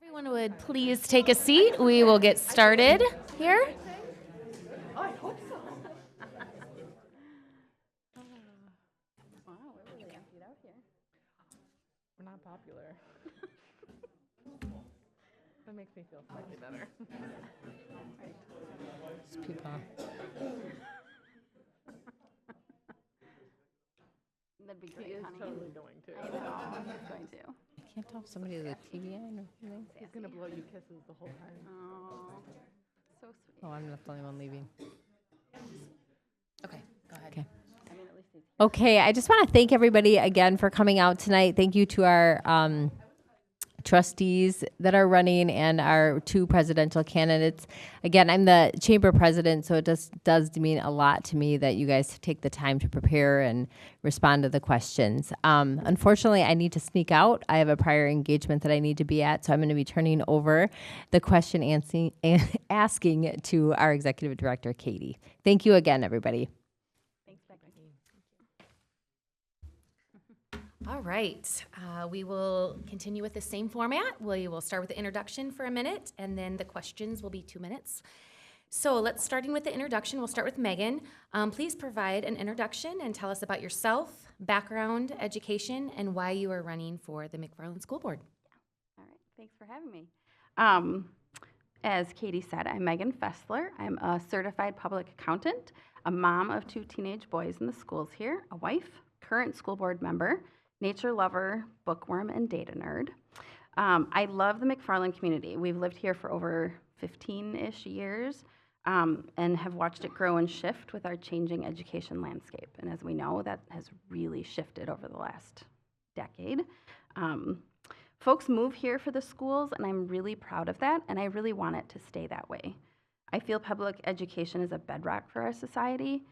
Everyone would please take a seat. We will get started here. Oh, I hope so. Wow, we're really emptied out here. We're not popular. That makes me feel slightly better. These people. That'd be He great, is honey. totally going to. I know, he's going to. I can't tell if somebody has a TV on or something. He's going to blow you kisses the whole time. Oh, so sweet. Oh, I'm not the only one leaving. Okay, go ahead. Okay. I mean, at least he's Okay, I just want to thank everybody again for coming out tonight. Thank you to our trustees that are running and our two presidential candidates. Again, I'm the chamber president, so it does mean a lot to me that you guys take the time to prepare and respond to the questions. Unfortunately, I need to sneak out. I have a prior engagement that I need to be at, so I'm going to be turning over the question asking to our executive director, Katie. Thank you again, everybody. Thanks, Becky. All right, we will continue with the same format. We will start with the introduction for a minute, and then the questions will be 2 minutes. So starting with the introduction, we'll start with Megan. Please provide an introduction and tell us about yourself, background, education, and why you are running for the McFarland School Board. All right, thanks for having me. As Katie said, I'm Megan Fessler. I'm a certified public accountant, a mom of 2 teenage boys in the schools here, a wife, current school board member, nature lover, bookworm, and data nerd. I love the McFarland community. We've lived here for over 15-ish years and have watched it grow and shift with our changing education landscape. And as we know, that has really shifted over the last decade. Folks move here for the schools, and I'm really proud of that, and I really want it to stay that way. I feel public education is a bedrock for our society.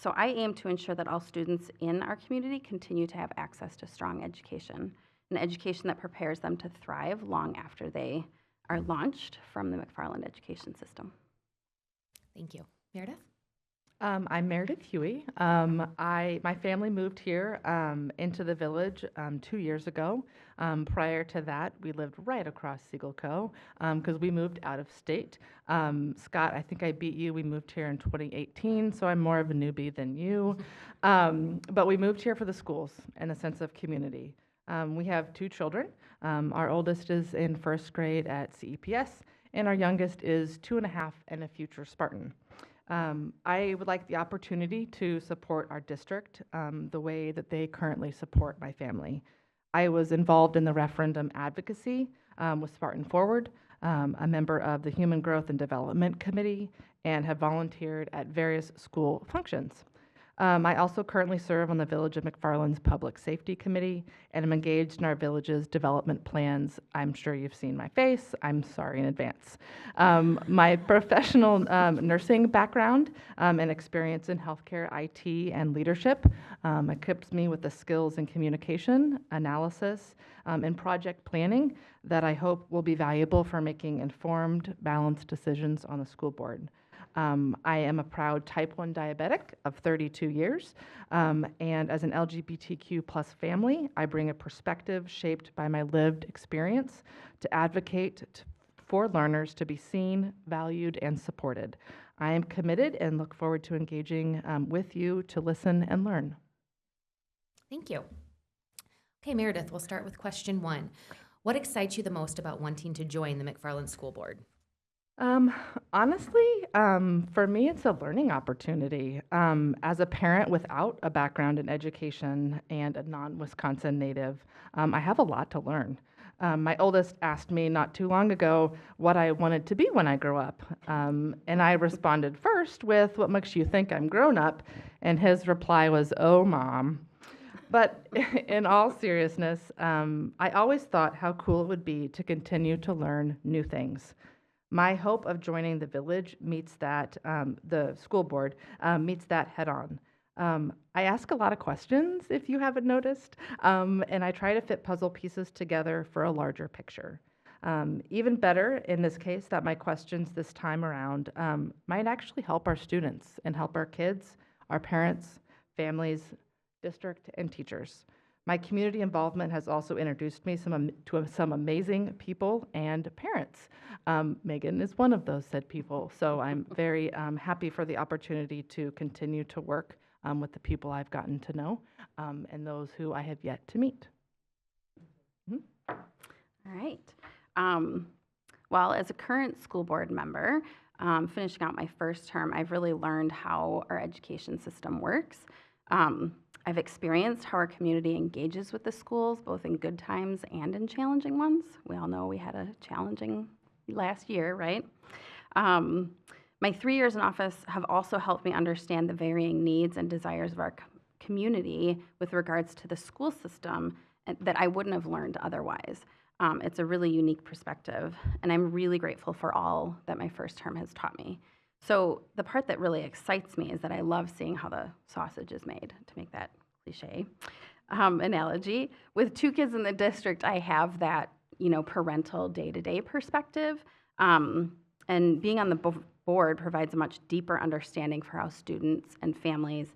So I aim to ensure that all students in our community continue to have access to strong education, an education that prepares them to thrive long after they are launched from the McFarland education system. Thank you. Meredith? I'm Meredith Huey. My family moved here into the village 2 years ago. Prior to that, we lived right across Siegel Co. Because we moved out of state. Scott, I think I beat you. We moved here in 2018, so I'm more of a newbie than you. But we moved here for the schools and a sense of community. We have 2 children. Our oldest is in 1st grade at CEPS, and our youngest is 2.5 and a future Spartan. I would like the opportunity to support our district the way that they currently support my family. I was involved in the referendum advocacy with Spartan Forward, a member of the Human Growth and Development Committee, and have volunteered at various school functions. I also currently serve on the Village of McFarland's Public Safety Committee, and am engaged in our village's development plans. I'm sure you've seen my face. I'm sorry in advance. My professional nursing background and experience in healthcare, IT, and leadership equips me with the skills in communication, analysis, and project planning that I hope will be valuable for making informed, balanced decisions on the school board. I am a proud type 1 diabetic of 32 years, and as an LGBTQ plus family, I bring a perspective shaped by my lived experience to advocate for learners to be seen, valued, and supported. I am committed and look forward to engaging with you to listen and learn. Thank you. Okay, Meredith, we'll start with question 1. What excites you the most about wanting to join the McFarland School Board? Honestly, for me, it's a learning opportunity. As a parent without a background in education and a non-Wisconsin native, I have a lot to learn. My oldest asked me not too long ago what I wanted to be when I grow up. And I responded first with, "What makes you think I'm grown up?" And his reply was, "Oh, Mom." But in all seriousness, I always thought how cool it would be to continue to learn new things. My hope of joining the village meets that, the school board meets that head on. I ask a lot of questions, if you haven't noticed, and I try to fit puzzle pieces together for a larger picture. Even better, in this case, that my questions this time around might actually help our students and help our kids, our parents, families, district, and teachers. My community involvement has also introduced me to some amazing people and parents. Megan is one of those said people, so I'm very happy for the opportunity to continue to work with the people I've gotten to know and those who I have yet to meet. All right. Well, as a current school board member, finishing out my first term, I've really learned how our education system works. I've experienced how our community engages with the schools, both in good times and in challenging ones. We all know we had a challenging last year, right? My 3 years in office have also helped me understand the varying needs and desires of our community with regards to the school system that I wouldn't have learned otherwise. It's a really unique perspective, and I'm really grateful for all that my first term has taught me. So the part that really excites me is that I love seeing how the sausage is made, to make that cliche analogy. With 2 kids in the district, I have that, parental day-to-day perspective, and being on the board provides a much deeper understanding for how students and families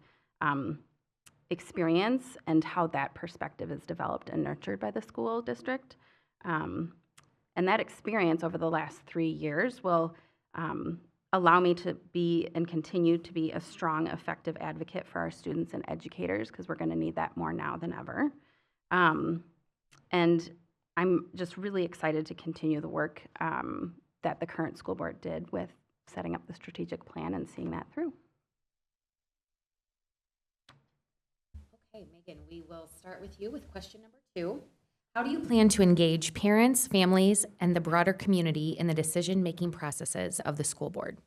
experience and how that perspective is developed and nurtured by the school district. And that experience over the last 3 years will allow me to be and continue to be a strong, effective advocate for our students and educators, because we're going to need that more now than ever. And I'm just really excited to continue the work that the current school board did with setting up the strategic plan and seeing that through. Okay, Megan, we will start with you with question number 2. How do you plan to engage parents, families, and the broader community in the decision-making processes of the school board?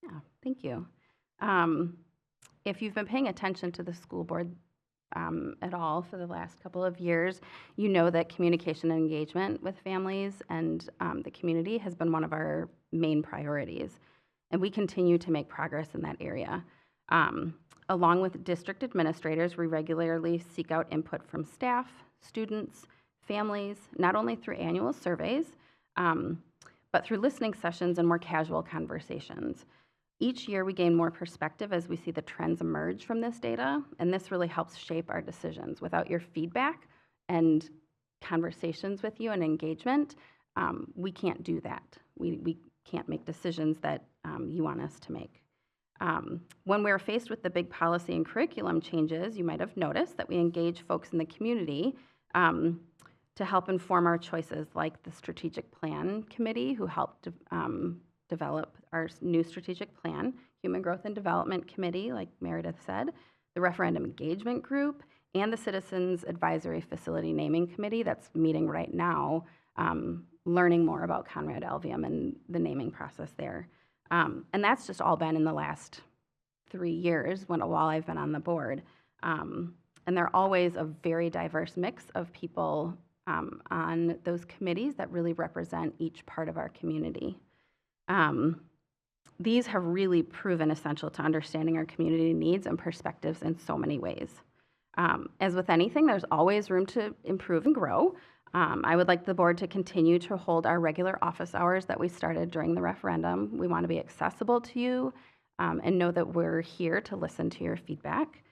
Yeah, thank you. If you've been paying attention to the school board at all for the last couple of years, you know that communication and engagement with families and the community has been one of our main priorities, and we continue to make progress in that area. Along with district administrators, we regularly seek out input from staff, students, families, not only through annual surveys, but through listening sessions and more casual conversations. Each year we gain more perspective as we see the trends emerge from this data, and this really helps shape our decisions. Without your feedback and conversations with you and engagement, we can't do that. We can't make decisions that you want us to make. When we're faced with the big policy and curriculum changes, you might have noticed that we engage folks in the community to help inform our choices, like the strategic plan committee, who helped develop our new strategic plan, human growth and development committee, like Meredith said, the referendum engagement group, and the citizens advisory facility naming committee that's meeting right now, learning more about Conrad Alveum and the naming process there. And that's just all been in the last 3 years while I've been on the board. And they're always a very diverse mix of people on those committees that really represent each part of our community. These have really proven essential to understanding our community needs and perspectives in so many ways. As with anything, there's always room to improve and grow. I would like the board to continue to hold our regular office hours that we started during the referendum. We want to be accessible to you and know that we're here to listen to your feedback.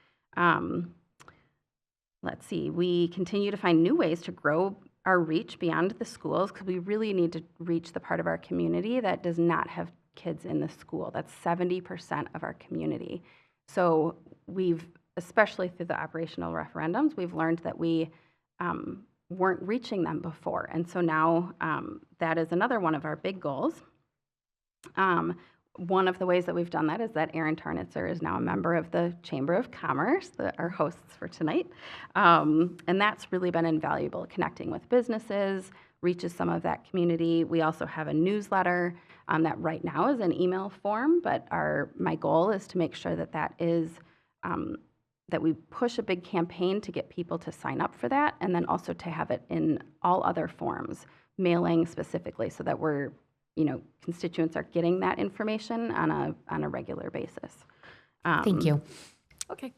Let's see, we continue to find new ways to grow our reach beyond the schools, because we really need to reach the part of our community that does not have kids in the school. That's 70% of our community. So we've, especially through the operational referendums, we've learned that we weren't reaching them before. And so now that is another one of our big goals. One of the ways that we've done that is that Erin Tarnitzer is now a member of the Chamber of Commerce, our hosts for tonight. And that's really been invaluable, connecting with businesses, reaches some of that community. We also have a newsletter that right now is an email form, but my goal is to make sure that that is, that we push a big campaign to get people to sign up for that, and then also to have it in all other forms, mailing specifically, so that we're, constituents are getting that information on a regular basis. Thank you. Okay.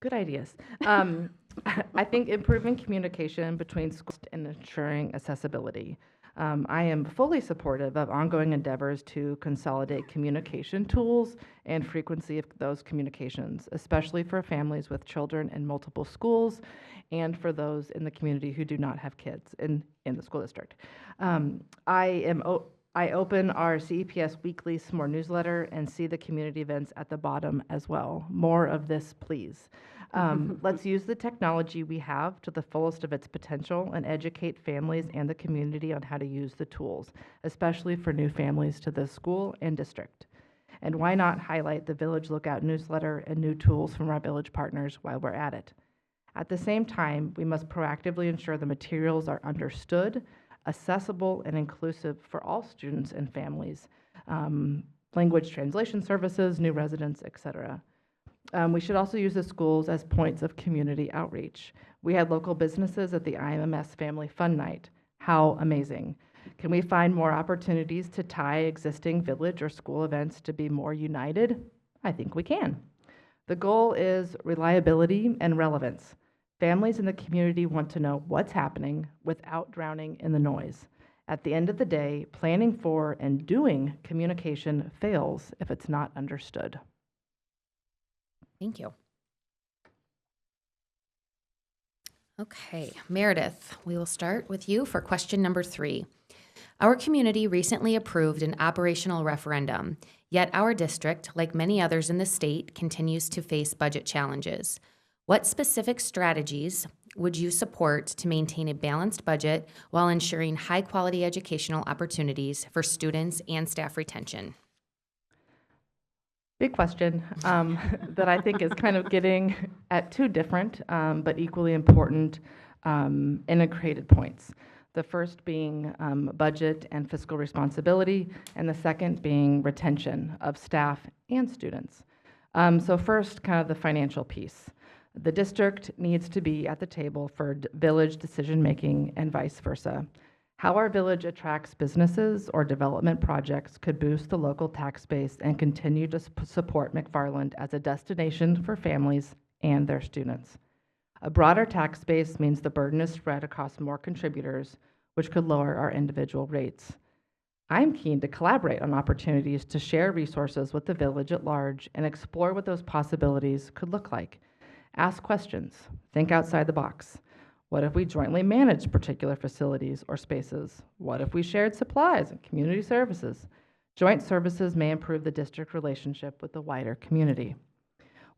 Good ideas. I think improving communication between schools and ensuring accessibility. I am fully supportive of ongoing endeavors to consolidate communication tools and frequency of those communications, especially for families with children in multiple schools and for those in the community who do not have kids in the school district. I open our CEPS Weekly S'more newsletter and see the community events at the bottom as well. More of this, please. Let's use the technology we have to the fullest of its potential and educate families and the community on how to use the tools, especially for new families to the school and district. And why not highlight the Village Lookout newsletter and new tools from our village partners while we're at it? At the same time, we must proactively ensure the materials are understood, accessible, and inclusive for all students and families, language translation services, new residents, etc. We should also use the schools as points of community outreach. We had local businesses at the IMMS Family Fun Night. How amazing. Can we find more opportunities to tie existing village or school events to be more united? I think we can. The goal is reliability and relevance. Families in the community want to know what's happening without drowning in the noise. At the end of the day, planning for and doing communication fails if it's not understood. Thank you. Okay, Meredith, we will start with you for question number 3. Our community recently approved an operational referendum, yet our district, like many others in the state, continues to face budget challenges. What specific strategies would you support to maintain a balanced budget while ensuring high-quality educational opportunities for students and staff retention? Big question that I think is kind of getting at two different but equally important integrated points. The first being budget and fiscal responsibility, and the second being retention of staff and students. So first, kind of the financial piece. The district needs to be at the table for village decision-making and vice versa. How our village attracts businesses or development projects could boost the local tax base and continue to support McFarland as a destination for families and their students. A broader tax base means the burden is spread across more contributors, which could lower our individual rates. I'm keen to collaborate on opportunities to share resources with the village at large and explore what those possibilities could look like. Ask questions, think outside the box. What if we jointly managed particular facilities or spaces? What if we shared supplies and community services? Joint services may improve the district relationship with the wider community.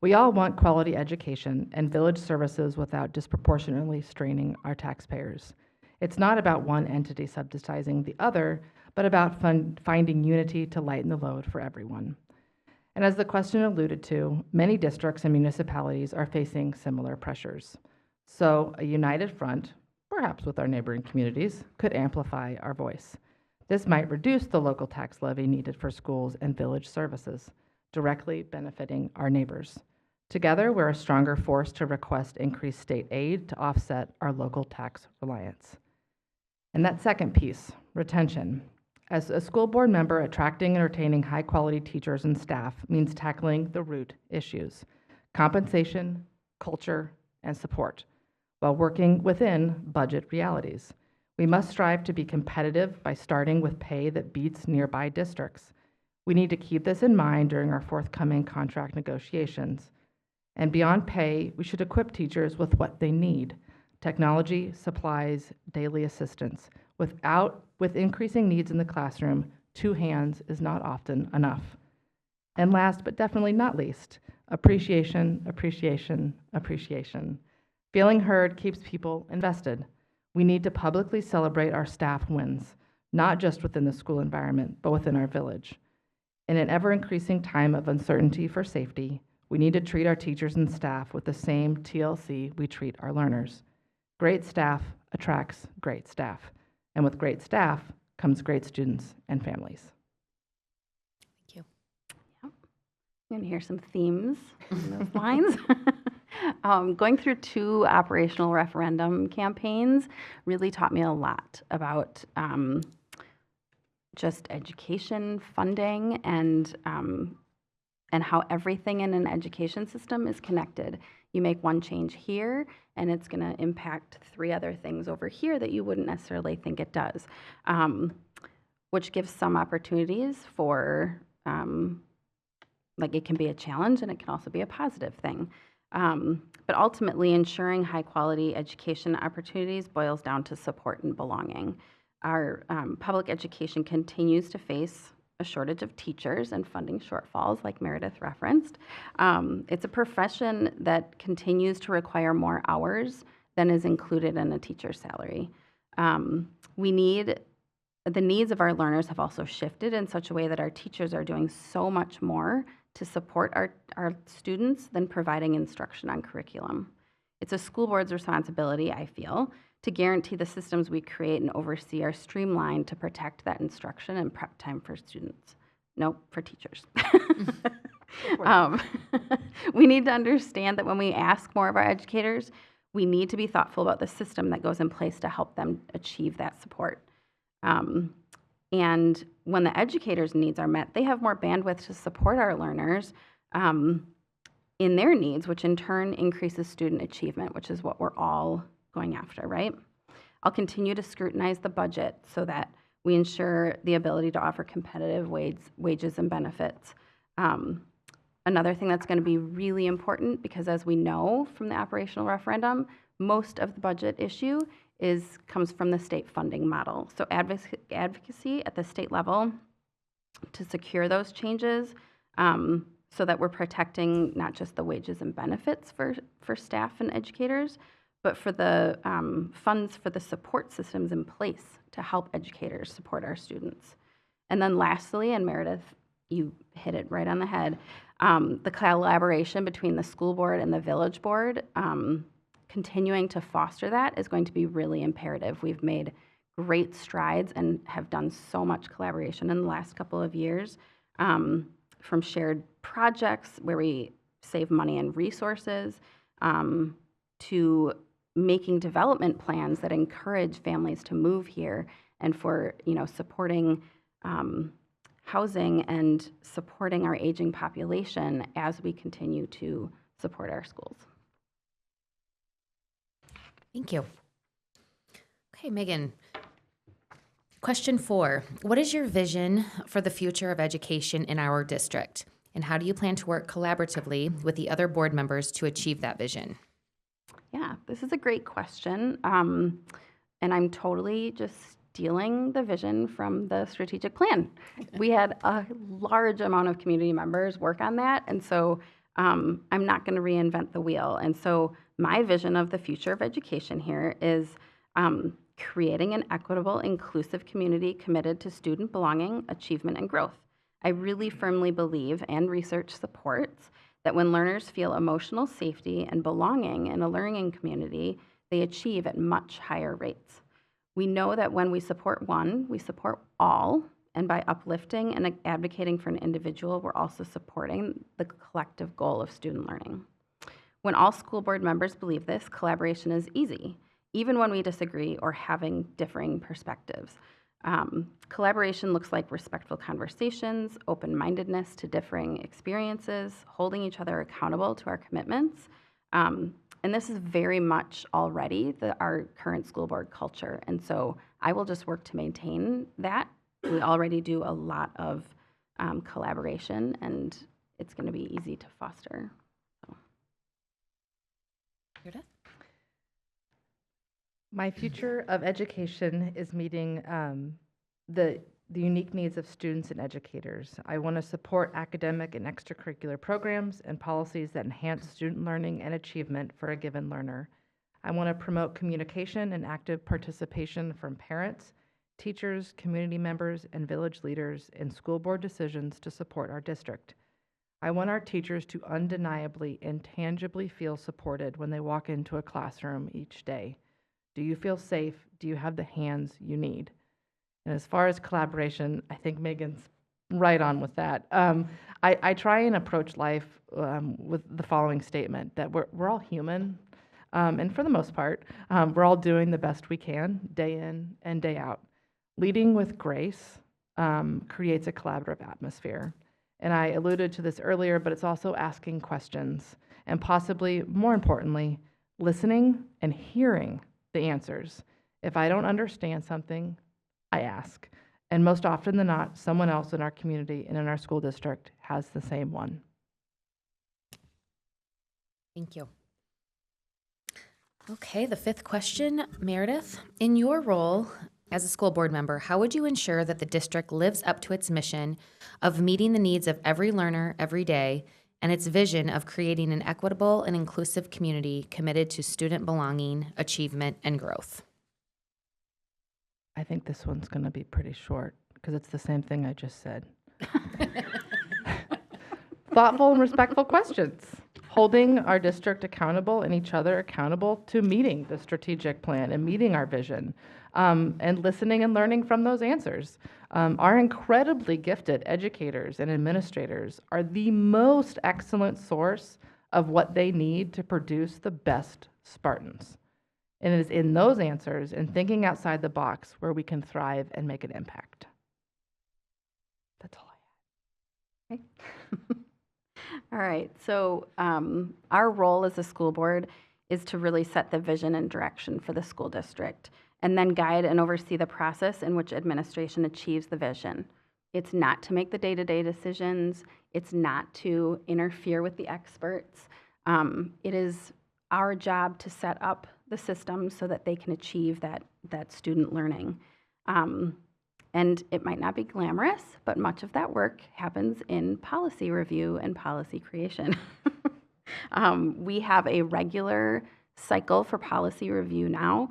We all want quality education and village services without disproportionately straining our taxpayers. It's not about one entity subsidizing the other, but about finding unity to lighten the load for everyone. And as the question alluded to, many districts and municipalities are facing similar pressures. So a united front, perhaps with our neighboring communities, could amplify our voice. This might reduce the local tax levy needed for schools and village services, directly benefiting our neighbors. Together, we're a stronger force to request increased state aid to offset our local tax reliance. And that second piece, retention. As a school board member, attracting and retaining high-quality teachers and staff means tackling the root issues: compensation, culture, and support, while working within budget realities. We must strive to be competitive by starting with pay that beats nearby districts. We need to keep this in mind during our forthcoming contract negotiations. And beyond pay, we should equip teachers with what they need: technology, supplies, daily assistance. With increasing needs in the classroom, 2 hands is not often enough. And last but definitely not least, appreciation, appreciation, appreciation. Feeling heard keeps people invested. We need to publicly celebrate our staff wins, not just within the school environment, but within our village. In an ever-increasing time of uncertainty for safety, we need to treat our teachers and staff with the same TLC we treat our learners. Great staff attracts great staff. And with great staff comes great students and families. Thank you. Yep. You're going to hear some themes in those lines. Going through 2 operational referendum campaigns really taught me a lot about just education funding and how everything in an education system is connected. You make one change here, and it's going to impact 3 other things over here that you wouldn't necessarily think it does, which gives some opportunities for, like it can be a challenge and it can also be a positive thing. But ultimately, ensuring high-quality education opportunities boils down to support and belonging. Our public education continues to face a shortage of teachers and funding shortfalls, like Meredith referenced. It's a profession that continues to require more hours than is included in a teacher's salary. The needs of our learners have also shifted in such a way that our teachers are doing so much more to support our students than providing instruction on curriculum. It's a school board's responsibility, I feel, to guarantee the systems we create and oversee are streamlined to protect that instruction and prep time for students. Nope, for teachers. We need to understand that when we ask more of our educators, we need to be thoughtful about the system that goes in place to help them achieve that support. And when the educators' needs are met, they have more bandwidth to support our learners in their needs, which in turn increases student achievement, which is what we're all going after, right? I'll continue to scrutinize the budget so that we ensure the ability to offer competitive wages and benefits. Another thing that's going to be really important, because as we know from the operational referendum, most of the budget issue comes from the state funding model. So advocacy at the state level to secure those changes so that we're protecting not just the wages and benefits for staff and educators, but for the funds for the support systems in place to help educators support our students. And then lastly, and Meredith, you hit it right on the head, the collaboration between the school board and the village board, continuing to foster that is going to be really imperative. We've made great strides and have done so much collaboration in the last couple of years, from shared projects where we save money and resources, to making development plans that encourage families to move here, and for supporting housing and supporting our aging population as we continue to support our schools. Thank you. Okay, Megan. Question 4. What is your vision for the future of education in our district? And how do you plan to work collaboratively with the other board members to achieve that vision? Yeah, this is a great question. And I'm totally just stealing the vision from the strategic plan. We had a large amount of community members work on that. And so I'm not going to reinvent the wheel. And so my vision of the future of education here is creating an equitable, inclusive community committed to student belonging, achievement, and growth. I really firmly believe, and research supports, that when learners feel emotional safety and belonging in a learning community, they achieve at much higher rates. We know that when we support one, we support all, and by uplifting and advocating for an individual, we're also supporting the collective goal of student learning. When all school board members believe this, collaboration is easy, even when we disagree or having differing perspectives. Collaboration looks like respectful conversations, open-mindedness to differing experiences, holding each other accountable to our commitments. And this is very much already our current school board culture. And so I will just work to maintain that. We already do a lot of collaboration, and it's going to be easy to foster. Meredith? My future of education is meeting the unique needs of students and educators. I want to support academic and extracurricular programs and policies that enhance student learning and achievement for a given learner. I want to promote communication and active participation from parents, teachers, community members, and village leaders in school board decisions to support our district. I want our teachers to undeniably and tangibly feel supported when they walk into a classroom each day. Do you feel safe? Do you have the hands you need? And as far as collaboration, I think Megan's right on with that. I try and approach life with the following statement, that we're all human, and for the most part, we're all doing the best we can day in and day out. Leading with grace creates a collaborative atmosphere. And I alluded to this earlier, but it's also asking questions and possibly more importantly, listening and hearing the answers. If I don't understand something, I ask. And most often than not, someone else in our community and in our school district has the same one. Thank you. Okay, the fifth question, Meredith. In your role as a school board member, how would you ensure that the district lives up to its mission of meeting the needs of every learner every day and its vision of creating an equitable and inclusive community committed to student belonging, achievement, and growth? I think this one's going to be pretty short because it's the same thing I just said. Thoughtful and respectful questions. Holding our district accountable and each other accountable to meeting the strategic plan and meeting our vision, and listening and learning from those answers. Our incredibly gifted educators and administrators are the most excellent source of what they need to produce the best Spartans. And it is in those answers and thinking outside the box where we can thrive and make an impact. That's all I have. Okay. All right, so our role as a school board is to really set the vision and direction for the school district and then guide and oversee the process in which administration achieves the vision. It's not to make the day-to-day decisions. It's not to interfere with the experts. It is our job to set up the system so that they can achieve that student learning. And it might not be glamorous, but much of that work happens in policy review and policy creation. We have a regular cycle for policy review now,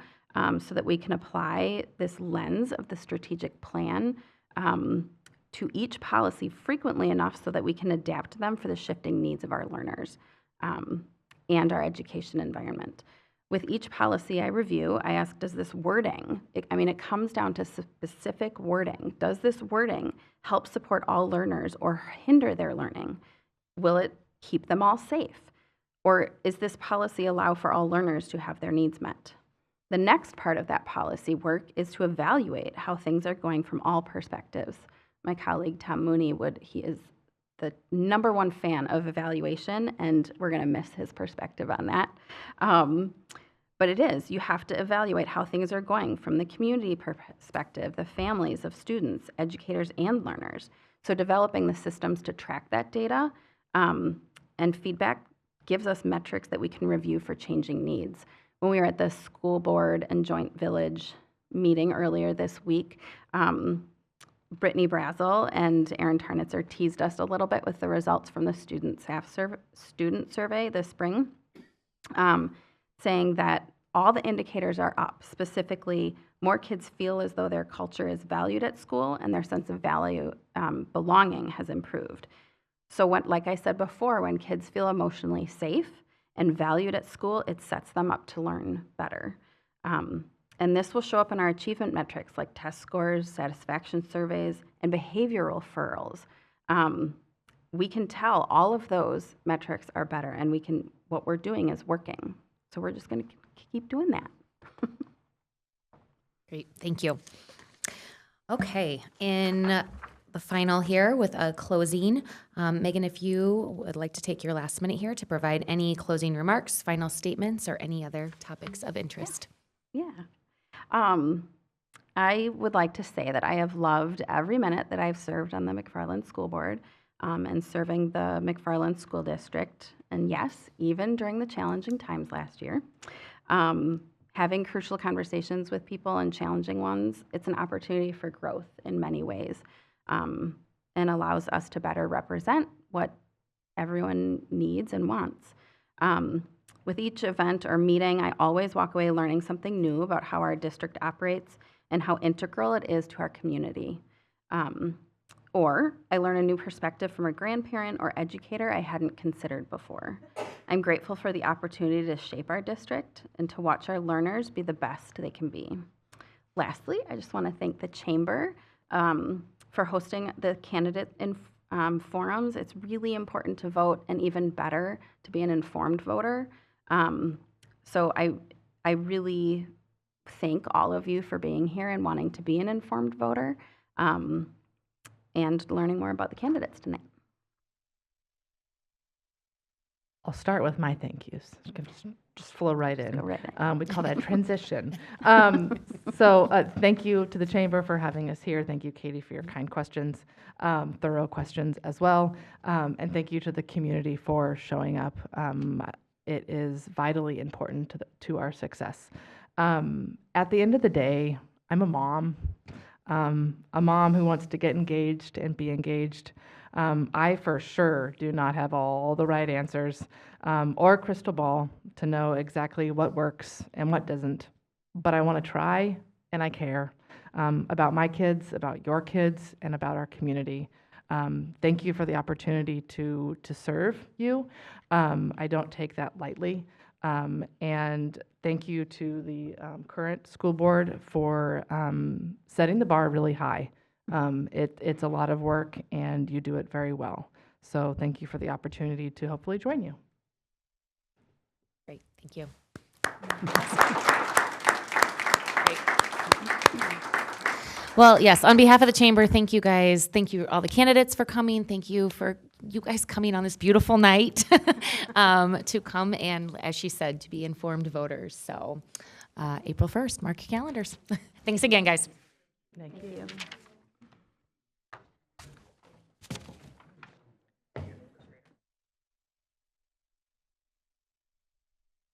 so that we can apply this lens of the strategic plan to each policy frequently enough so that we can adapt them for the shifting needs of our learners and our education environment. With each policy I review, I ask, does this wording, it comes down to specific wording. Does this wording help support all learners or hinder their learning? Will it keep them all safe? Or is this policy allow for all learners to have their needs met? The next part of that policy work is to evaluate how things are going from all perspectives. My colleague Tom Mooney he is the #1 fan of evaluation, and we're going to miss his perspective on that. But it is, you have to evaluate how things are going from the community perspective, the families of students, educators, and learners. So developing the systems to track that data and feedback gives us metrics that we can review for changing needs. When we were at the school board and joint village meeting earlier this week, Brittany Brazel and Aaron Tarnitzer teased us a little bit with the results from the student survey this spring, saying that all the indicators are up. Specifically, more kids feel as though their culture is valued at school and their sense of value, belonging has improved. So like I said before, when kids feel emotionally safe and valued at school, it sets them up to learn better. And this will show up in our achievement metrics like test scores, satisfaction surveys, and behavioral referrals. We can tell all of those metrics are better, and what we're doing is working. So we're just going to keep doing that. Great, thank you. Okay, in the final here with a closing, Megan, if you would like to take your last minute here to provide any closing remarks, final statements, or any other topics of interest. Yeah. I would like to say that I have loved every minute that I've served on the McFarland School Board and serving the McFarland School District. And yes, even during the challenging times last year, having crucial conversations with people and challenging ones, it's an opportunity for growth in many ways, and allows us to better represent what everyone needs and wants. With each event or meeting, I always walk away learning something new about how our district operates and how integral it is to our community. Or I learn a new perspective from a grandparent or educator I hadn't considered before. I'm grateful for the opportunity to shape our district and to watch our learners be the best they can be. Lastly, I just want to thank the Chamber for hosting the candidate forums. It's really important to vote, and even better to be an informed voter. So I really thank all of you for being here and wanting to be an informed voter, and learning more about the candidates tonight. I'll start with my thank yous. You can just flow right in. Go right in. We call that transition. Thank you to the Chamber for having us here. Thank you, Katie, for your kind questions, thorough questions as well. And thank you to the community for showing up. It is vitally important to our success. At the end of the day, I'm a mom who wants to get engaged and be engaged. I for sure do not have all the right answers or crystal ball to know exactly what works and what doesn't, but I want to try and I care about my kids, about your kids, and about our community. Thank you for the opportunity to serve you. I don't take that lightly. And thank you to the current school board for setting the bar really high. It's a lot of work, and you do it very well. So thank you for the opportunity to hopefully join you. Great, thank you. Well, yes, on behalf of the Chamber, thank you guys. Thank you all the candidates for coming. Thank you for you guys coming on this beautiful night to come and, as she said, to be informed voters. So April 1st, mark your calendars. Thanks again, guys. Thank you. Thank you.